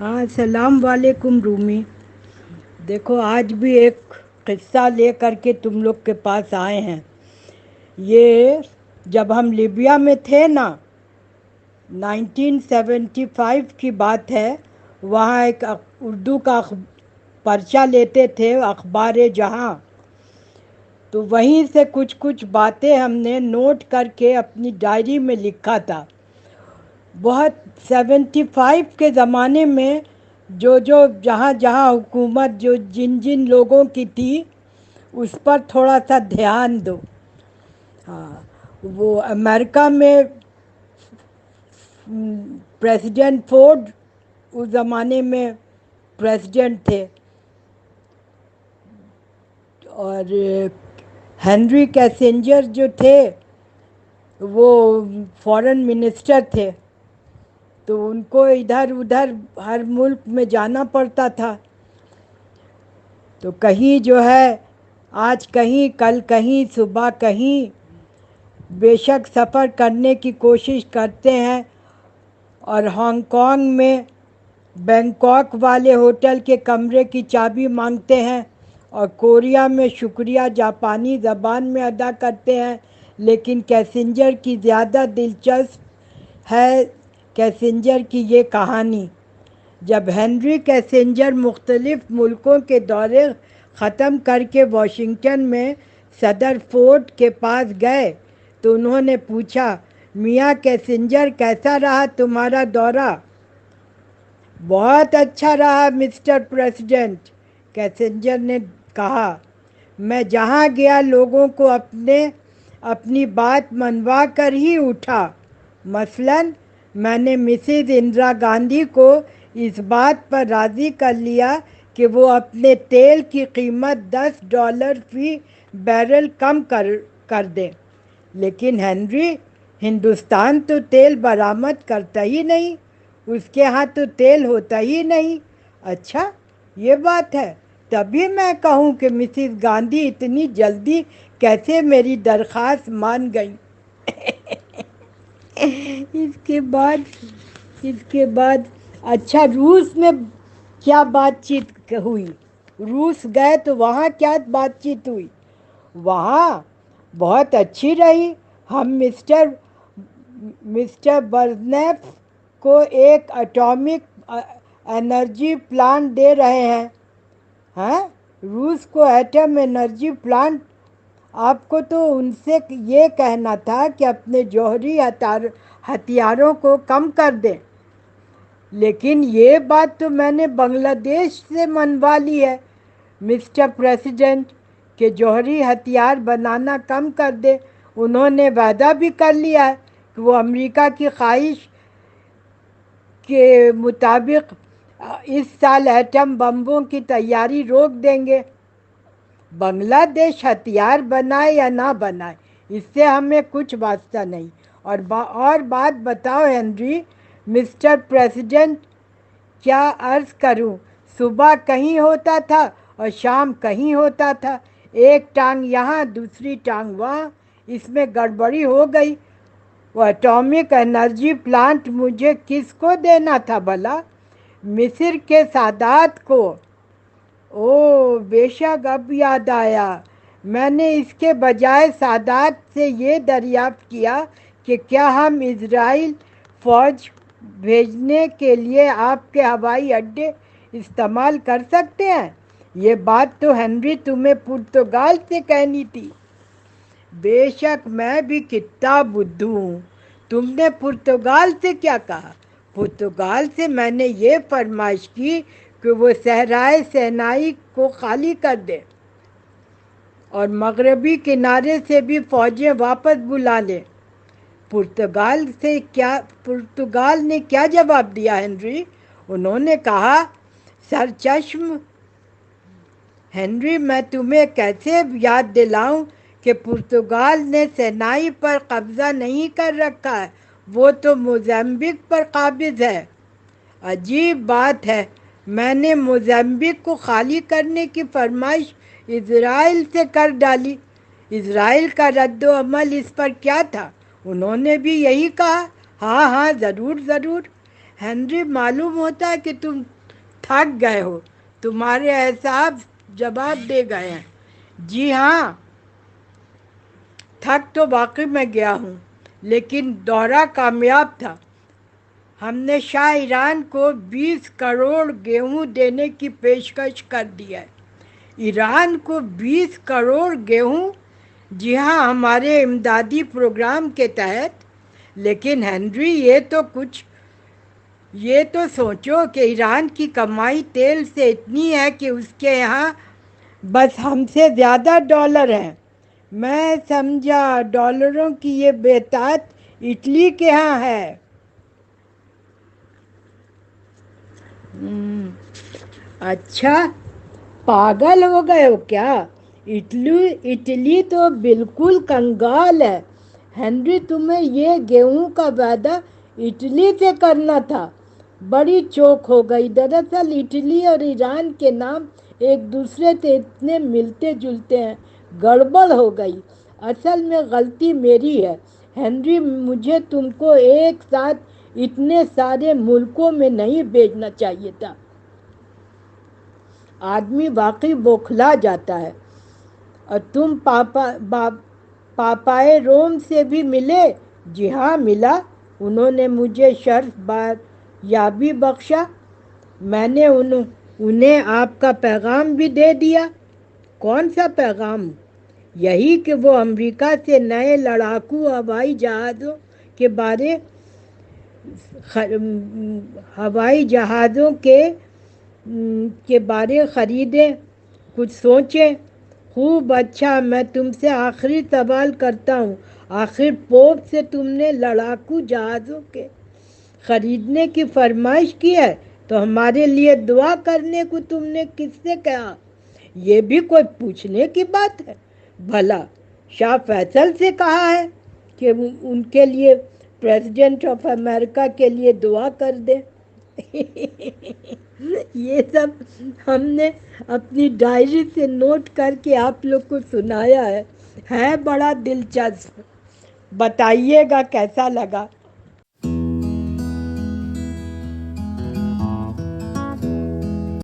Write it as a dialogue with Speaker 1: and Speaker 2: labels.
Speaker 1: ہاں، السلام علیکم رومی. دیکھو آج بھی ایک قصہ لے کر کے تم لوگ کے پاس آئے ہیں. یہ جب ہم لیبیا میں تھے نا، 1975 کی بات ہے. وہاں ایک اردو کا پرچہ لیتے تھے، اخبار جہاں. تو وہیں سے کچھ باتیں ہم نے نوٹ کر کے اپنی ڈائری میں لکھا تھا. بہت 75 کے زمانے میں جو جہاں جہاں حکومت جن لوگوں کی تھی اس پر تھوڑا سا دھیان دو. ہاں، وہ امریکہ میں پریسیڈنٹ فورڈ اس زمانے میں پریسیڈنٹ تھے، اور ہنری کیسنجر جو تھے وہ فارن منسٹر تھے. تو ان کو ادھر ادھر ہر ملک میں جانا پڑتا تھا. تو کہیں جو ہے آج کہیں، کل کہیں، صبح کہیں، بے شک سفر کرنے کی کوشش کرتے ہیں. اور ہانگ کانگ میں بینکاک والے ہوٹل کے کمرے کی چابی مانگتے ہیں، اور کوریا میں شکریہ جاپانی زبان میں ادا کرتے ہیں. لیکن کیسنجر کی زیادہ دلچسپ ہے کیسنجر کی یہ کہانی. جب ہنری کیسنجر مختلف ملکوں کے دورے ختم کر کے واشنگٹن میں صدر فورڈ کے پاس گئے تو انہوں نے پوچھا، میاں کیسنجر کیسا رہا تمہارا دورہ؟ بہت اچھا رہا مسٹر پریزیڈنٹ، کیسنجر نے کہا. میں جہاں گیا لوگوں کو اپنی بات منوا کر ہی اٹھا. مثلاً میں نے مسز اندرا گاندھی کو اس بات پر راضی کر لیا کہ وہ اپنے تیل کی قیمت $10 فی بیرل کم کر دیں. لیکن ہنری، ہندوستان تو تیل برآمد کرتا ہی نہیں، اس کے ہاں تو تیل ہوتا ہی نہیں. اچھا یہ بات ہے، تبھی میں کہوں کہ مسز گاندھی اتنی جلدی کیسے میری درخواست مان گئی. اس کے بعد اچھا روس میں کیا بات چیت ہوئی؟ روس گئے تو وہاں کیا بات چیت ہوئی؟ وہاں بہت اچھی رہی. ہم مسٹر برزنیف کو ایک ایٹامک انرجی پلانٹ دے رہے ہیں. ہاں، روس کو ایٹم انرجی پلانٹ؟ آپ کو تو ان سے یہ کہنا تھا کہ اپنے جوہری ہتھیاروں کو کم کر دیں. لیکن یہ بات تو میں نے بنگلہ دیش سے منوا لی ہے مسٹر پریزیڈنٹ، کہ جوہری ہتھیار بنانا کم کر دے. انہوں نے وعدہ بھی کر لیا ہے کہ وہ امریکہ کی خواہش کے مطابق اس سال ایٹم بمبوں کی تیاری روک دیں گے. بنگلہ دیش ہتھیار بنائے یا نہ بنائے اس سے ہمیں کچھ واسطہ نہیں. اور بات بتاؤ ہنری، مسٹر پریزیڈنٹ، کیا عرض کروں، صبح کہیں ہوتا تھا اور شام کہیں ہوتا تھا. ایک ٹانگ یہاں دوسری ٹانگ وہاں. اس میں گڑبڑی ہو گئی. وہ ایٹامک انرجی پلانٹ مجھے کس کو دینا تھا بھلا؟ مصر کے سادات کو. اوہ بے شک، اب یاد آیا. میں نے اس کے بجائے سادات سے یہ دریافت کیا کہ کیا ہم اسرائیل فوج بھیجنے کے لیے آپ کے ہوائی اڈے استعمال کر سکتے ہیں. یہ بات تو ہنری تمہیں پرتگال سے کہنی تھی. بے شک، میں بھی کتنا بدھو ہوں. تم نے پرتگال سے کیا کہا؟ پرتگال سے میں نے یہ فرمائش کی کہ وہ صحرائے سینائی کو خالی کر دے اور مغربی کنارے سے بھی فوجیں واپس بلا لے. پرتگال نے کیا جواب دیا ہنری؟ انہوں نے کہا، سرچشم ہنری، میں تمہیں کیسے یاد دلاؤں کہ پرتگال نے سینائی پر قبضہ نہیں کر رکھا ہے، وہ تو موزمبیق پر قابض ہے. عجیب بات ہے، میں نے موزمبیق کو خالی کرنے کی فرمائش اسرائیل سے کر ڈالی. اسرائیل کا رد و عمل اس پر کیا تھا؟ انہوں نے بھی یہی کہا، ہاں ہاں ضرور ضرور. ہنری معلوم ہوتا ہے کہ تم تھک گئے ہو، تمہارے اعصاب جواب دے گئے ہیں۔ جی ہاں، تھک تو واقعی میں گیا ہوں، لیکن دورہ کامیاب تھا۔ ہم نے شاہ ایران کو 20 کروڑ گیہوں دینے کی پیشکش کر دی ہے۔ ایران کو 20 کروڑ گیہوں؟ جی ہاں، ہمارے امدادی پروگرام کے تحت۔ لیکن ہنری، یہ تو سوچو کہ ایران کی کمائی تیل سے اتنی ہے کہ اس کے یہاں بس ہم سے زیادہ ڈالر ہیں۔ میں سمجھا، ڈالروں کی یہ بہتات اٹلی کے ہاں ہے۔ اچھا، پاگل ہو گئے ہو کیا؟ اٹلی تو بالکل کنگال ہے۔ ہنری، تمہیں یہ گیہوں کا وعدہ اٹلی سے کرنا تھا۔ بڑی چوک ہو گئی۔ دراصل اٹلی اور ایران کے نام ایک دوسرے سے اتنے ملتے جلتے ہیں، گڑبڑ ہو گئی۔ اصل میں غلطی میری ہے ہنری، مجھے تم کو ایک ساتھ اتنے سارے ملکوں میں نہیں بھیجنا چاہیے تھا۔ آدمی واقعی بوکھلا جاتا ہے۔ اور تم پاپائے روم سے بھی ملے؟ جی ہاں، ملا۔ انہوں نے مجھے شرف یابی بخشا۔ میں نے انہیں آپ کا پیغام بھی دے دیا۔ کون سا پیغام؟ یہی کہ وہ امریکہ سے نئے لڑاکو ہوائی جہازوں کے بارے خریدیں، کچھ سوچیں۔ خوب اچھا، میں تم سے آخری سوال کرتا ہوں، آخر پوپ سے تم نے لڑاکو جہازوں کے خریدنے کی فرمائش کی ہے تو ہمارے لیے دعا کرنے کو تم نے کس سے کہا؟ یہ بھی کوئی پوچھنے کی بات ہے؟ بھلا شاہ فیصل سے کہا ہے کہ ان کے لیے، پریزیڈنٹ آف امریکہ کے لیے دعا کر دیں۔ یہ سب ہم نے اپنی ڈائری سے نوٹ کر کے آپ لوگ کو سنایا ہے بڑا دلچسپ۔ بتائیے گا کیسا لگا۔